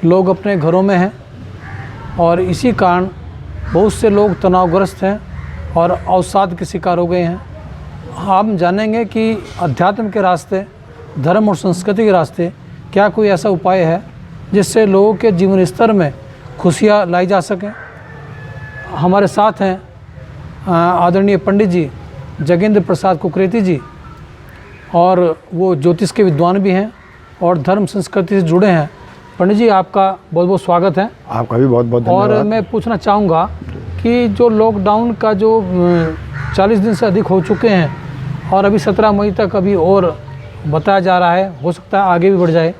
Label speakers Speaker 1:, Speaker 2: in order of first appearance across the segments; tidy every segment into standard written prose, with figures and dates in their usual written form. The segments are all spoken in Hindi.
Speaker 1: लोग अपने घरों में हैं और इसी कारण बहुत से लोग तनावग्रस्त हैं और अवसाद के शिकार हो गए हैं। हम जानेंगे कि अध्यात्म के रास्ते, धर्म और संस्कृति के रास्ते क्या कोई ऐसा उपाय है जिससे लोगों के जीवन स्तर में खुशियाँ लाई जा सकें। हमारे साथ हैं आदरणीय पंडित जी जगेंद्र प्रसाद कुकरेती जी, और वो ज्योतिष के विद्वान भी हैं और धर्म संस्कृति से जुड़े हैं। पंडित जी, आपका बहुत बहुत स्वागत है।
Speaker 2: आपका भी बहुत बहुत धन्यवाद।
Speaker 1: और मैं पूछना चाहूँगा कि जो लॉकडाउन का जो 40 दिन से अधिक हो चुके हैं और अभी 17 मई तक अभी और बताया जा रहा है, हो सकता है आगे भी बढ़ जाए,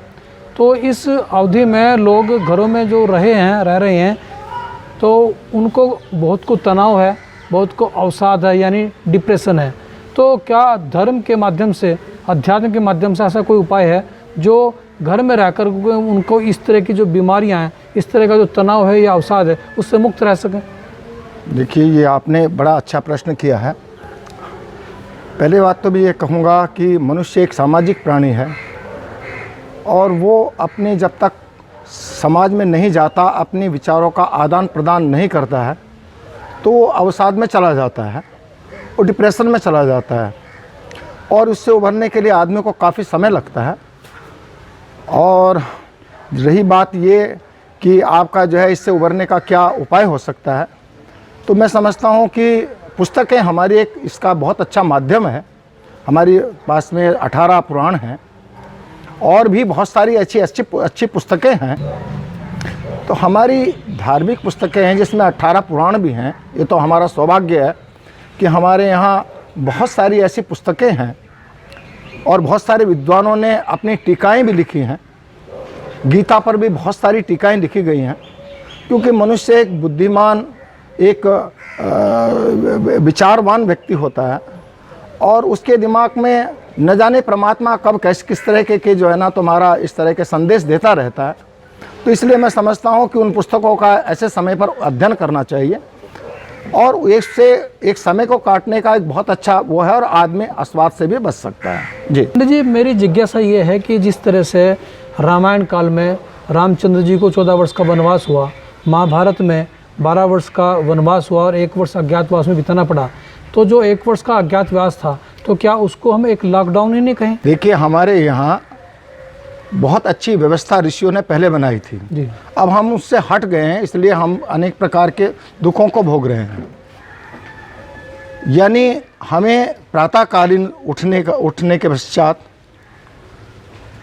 Speaker 1: तो इस अवधि में लोग घरों में जो रह रहे हैं तो उनको बहुत को तनाव है, बहुत को अवसाद है, यानी डिप्रेशन है। तो क्या धर्म के माध्यम से, अध्यात्म के माध्यम से ऐसा कोई उपाय है जो घर में रहकर उनको इस तरह की जो बीमारियां हैं, इस तरह का जो तनाव है या अवसाद है, उससे मुक्त रह सकें?
Speaker 2: देखिए, ये आपने बड़ा अच्छा प्रश्न किया है। पहले बात तो मैं ये कहूँगा कि मनुष्य एक सामाजिक प्राणी है और वो अपने जब तक समाज में नहीं जाता, अपने विचारों का आदान प्रदान नहीं करता है, तो वो अवसाद में चला जाता है और डिप्रेशन में चला जाता है और उससे उभरने के लिए आदमी को काफ़ी समय लगता है। और रही बात ये कि आपका जो है इससे उभरने का क्या उपाय हो सकता है, तो मैं समझता हूँ कि पुस्तकें हमारी एक इसका बहुत अच्छा माध्यम है। हमारे पास में 18 पुराण हैं और भी बहुत सारी अच्छी पुस्तकें हैं। तो हमारी धार्मिक पुस्तकें हैं जिसमें 18 पुराण भी हैं। ये तो हमारा सौभाग्य है कि हमारे यहाँ बहुत सारी ऐसी पुस्तकें हैं और बहुत सारे विद्वानों ने अपनी टीकाएं भी लिखी हैं। गीता पर भी बहुत सारी टीकाएं लिखी गई हैं, क्योंकि मनुष्य एक बुद्धिमान, एक विचारवान व्यक्ति होता है और उसके दिमाग में न जाने परमात्मा कब किस तरह के जो है ना तुम्हारा इस तरह के संदेश देता रहता है। तो इसलिए मैं समझता हूँ कि उन पुस्तकों का ऐसे समय पर अध्ययन करना चाहिए और एक समय को काटने का एक बहुत अच्छा वो है और आदमी अस्वाद से भी बच सकता है।
Speaker 1: जी, मेरी जिज्ञासा ये है कि जिस तरह से रामायण काल में रामचंद्र जी को 14 वर्ष का वनवास हुआ, महाभारत में 12 वर्ष का वनवास हुआ और 1 वर्ष अज्ञातवास में बिताना पड़ा, तो जो 1 वर्ष का अज्ञातवास था, तो क्या उसको हम एक लॉकडाउन ही नहीं कहें?
Speaker 2: देखिए, हमारे यहाँ बहुत अच्छी व्यवस्था ऋषियों ने पहले बनाई थी जी। अब हम उससे हट गए हैं, इसलिए हम अनेक प्रकार के दुखों को भोग रहे हैं। यानी हमें प्रातःकालीन उठने के पश्चात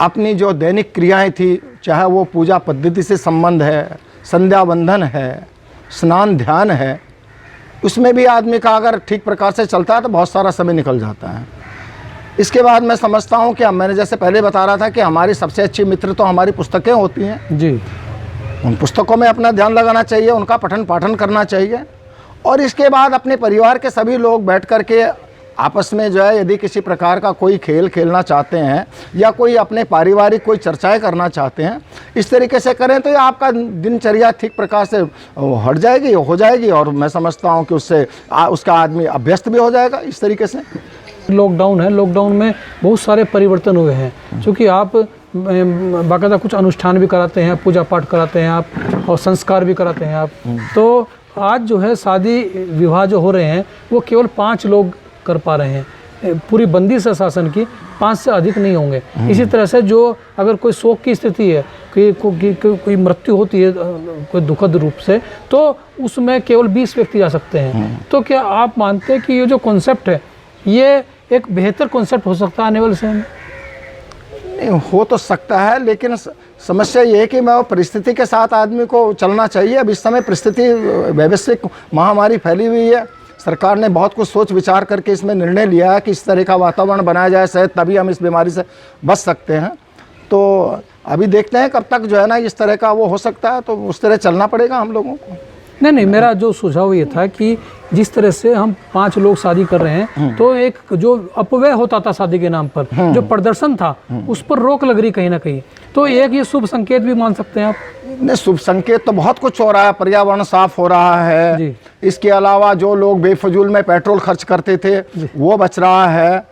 Speaker 2: अपनी जो दैनिक क्रियाएं थी, चाहे वो पूजा पद्धति से संबंध है, संध्या वंदन है, स्नान ध्यान है, उसमें भी आदमी का अगर ठीक प्रकार से चलता है तो बहुत सारा समय निकल जाता है। इसके बाद मैं समझता हूँ कि मैंने जैसे पहले बता रहा था कि हमारी सबसे अच्छी मित्र तो हमारी पुस्तकें होती हैं
Speaker 1: जी।
Speaker 2: उन पुस्तकों में अपना ध्यान लगाना चाहिए, उनका पठन पाठन करना चाहिए और इसके बाद अपने परिवार के सभी लोग बैठ कर के आपस में जो है, यदि किसी प्रकार का कोई खेल खेलना चाहते हैं या कोई अपने पारिवारिक कोई चर्चाएं करना चाहते हैं, इस तरीके से करें तो ये आपका दिनचर्या ठीक प्रकार से हट जाएगी, हो जाएगी और मैं समझता हूँ कि उससे उसका आदमी अभ्यस्त भी हो जाएगा इस तरीके से।
Speaker 1: लॉकडाउन है, लॉकडाउन में बहुत सारे परिवर्तन हुए हैं, क्योंकि आप बाकायदा कुछ अनुष्ठान भी कराते हैं, पूजा पाठ कराते हैं आप और संस्कार भी कराते हैं आप। तो आज जो है शादी विवाह जो हो रहे हैं वो केवल 5 लोग कर पा रहे हैं। पूरी बंदी से शासन की 5 से अधिक नहीं होंगे। इसी तरह से जो अगर कोई शोक की स्थिति है, कोई मृत्यु होती है कोई दुखद रूप से, तो उसमें केवल 20 व्यक्ति जा सकते हैं। तो क्या आप मानते हैं कि ये जो कॉन्सेप्ट है ये एक बेहतर कॉन्सेप्ट हो सकता है आने वाले समय में?
Speaker 2: हो तो सकता है, लेकिन समस्या ये है कि मैं वो परिस्थिति के साथ आदमी को चलना चाहिए। अब इस समय परिस्थिति वैश्विक महामारी फैली हुई है, सरकार ने बहुत कुछ सोच विचार करके इसमें निर्णय लिया है कि इस तरह का वातावरण बनाया जाए, शायद तभी हम इस बीमारी से बच सकते हैं। तो अभी देखते हैं कब तक जो है ना इस तरह का वो हो सकता है, तो उस तरह चलना पड़ेगा हम लोगों को।
Speaker 1: नहीं, मेरा जो सुझाव ये था कि जिस तरह से हम 5 लोग शादी कर रहे हैं, तो एक जो अपव्यय होता था शादी के नाम पर, जो प्रदर्शन था, उस पर रोक लग रही कहीं ना कहीं, तो एक ये शुभ संकेत भी मान सकते हैं आप?
Speaker 2: नहीं, शुभ संकेत तो बहुत कुछ हो रहा है, पर्यावरण साफ हो रहा है जी। इसके अलावा जो लोग बेफजूल में पेट्रोल खर्च करते थे वो बच रहा है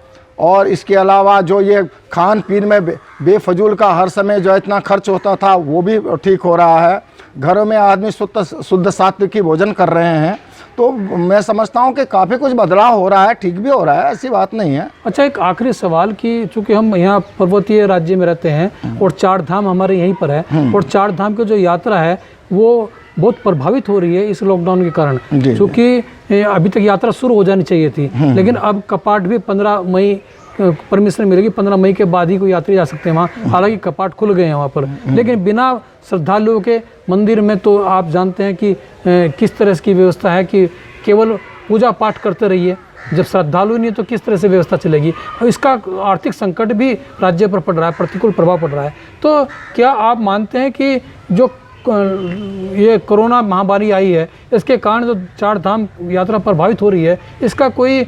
Speaker 2: और इसके अलावा जो ये खान पीन में बेफजूल का हर समय जो इतना खर्च होता था वो भी ठीक हो रहा है। घरों में आदमी शुद्ध सात्विकी भोजन कर रहे हैं। तो मैं समझता हूँ कि काफ़ी कुछ बदलाव हो रहा है, ठीक भी हो रहा है, ऐसी बात नहीं है।
Speaker 1: अच्छा, एक आखिरी सवाल कि चूंकि हम यहाँ पर्वतीय राज्य में रहते हैं और 4 धाम हमारे यहीं पर है और 4 धाम की जो यात्रा है वो बहुत प्रभावित हो रही है इस लॉकडाउन के कारण, क्योंकि अभी तक यात्रा शुरू हो जानी चाहिए थी, लेकिन अब कपाट भी 15 मई परमिशन मिलेगी, 15 मई के बाद ही कोई यात्री जा सकते हैं वहाँ। हालांकि कपाट खुल गए हैं वहाँ पर, लेकिन बिना श्रद्धालुओं के मंदिर में तो आप जानते हैं कि किस तरह की व्यवस्था है कि केवल पूजा पाठ करते रहिए। जब श्रद्धालु नहीं तो किस तरह से व्यवस्था चलेगी। और इसका आर्थिक संकट भी राज्य पर पड़ रहा है, प्रतिकूल प्रभाव पड़ रहा है। तो क्या आप मानते हैं कि जो ये कोरोना महामारी आई है इसके कारण जो 4 धाम यात्रा प्रभावित हो रही है, इसका कोई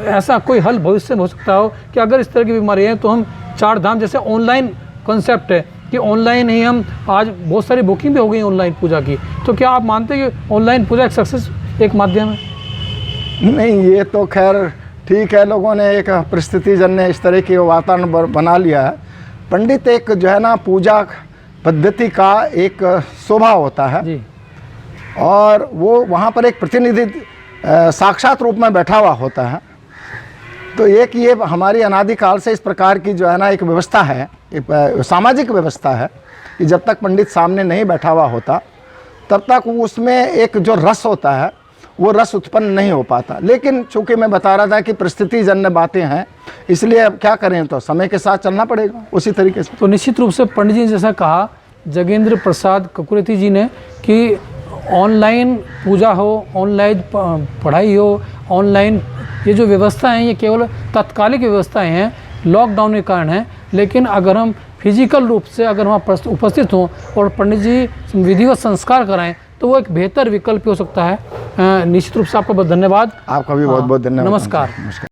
Speaker 1: ऐसा कोई हल भविष्य में हो सकता हो कि अगर इस तरह की बीमारी है तो हम 4 धाम, जैसे ऑनलाइन कॉन्सेप्ट है कि ऑनलाइन ही हम, आज बहुत सारी बुकिंग भी हो गई ऑनलाइन पूजा की, तो क्या आप मानते हैं कि ऑनलाइन पूजा एक सक्सेस एक माध्यम है?
Speaker 2: नहीं, ये तो खैर ठीक है, लोगों ने एक परिस्थिति जन्य इस तरह की वातावरण बना लिया है। पंडित एक जो है ना पूजा पद्धति का एक शोभा होता है
Speaker 1: जी।
Speaker 2: और वो वहाँ पर एक प्रतिनिधि साक्षात रूप में बैठा हुआ होता है। तो एक ये हमारी अनादिकाल से इस प्रकार की जो है ना एक व्यवस्था है, एक सामाजिक व्यवस्था है कि जब तक पंडित सामने नहीं बैठा हुआ होता तब तक उसमें एक जो रस होता है वो रस उत्पन्न नहीं हो पाता। लेकिन चूंकि मैं बता रहा था कि परिस्थिति जन्य बातें हैं, इसलिए अब क्या करें, तो समय के साथ चलना पड़ेगा उसी तरीके से।
Speaker 1: तो निश्चित रूप से पंडित जी ने जैसा कहा, जगेंद्र प्रसाद ककुरेती जी ने, कि ऑनलाइन पूजा हो, ऑनलाइन पढ़ाई हो, ऑनलाइन ये जो व्यवस्था है ये केवल तात्कालिक व्यवस्थाएं हैं, लॉकडाउन के कारण है। लेकिन अगर हम फिजिकल रूप से अगर वहाँ उपस्थित हों और पंडित जी विधिवत संस्कार कराएं तो वो एक बेहतर विकल्प हो सकता है। निश्चित रूप से आपका बहुत धन्यवाद।
Speaker 2: आपका भी बहुत बहुत धन्यवाद।
Speaker 1: नमस्कार।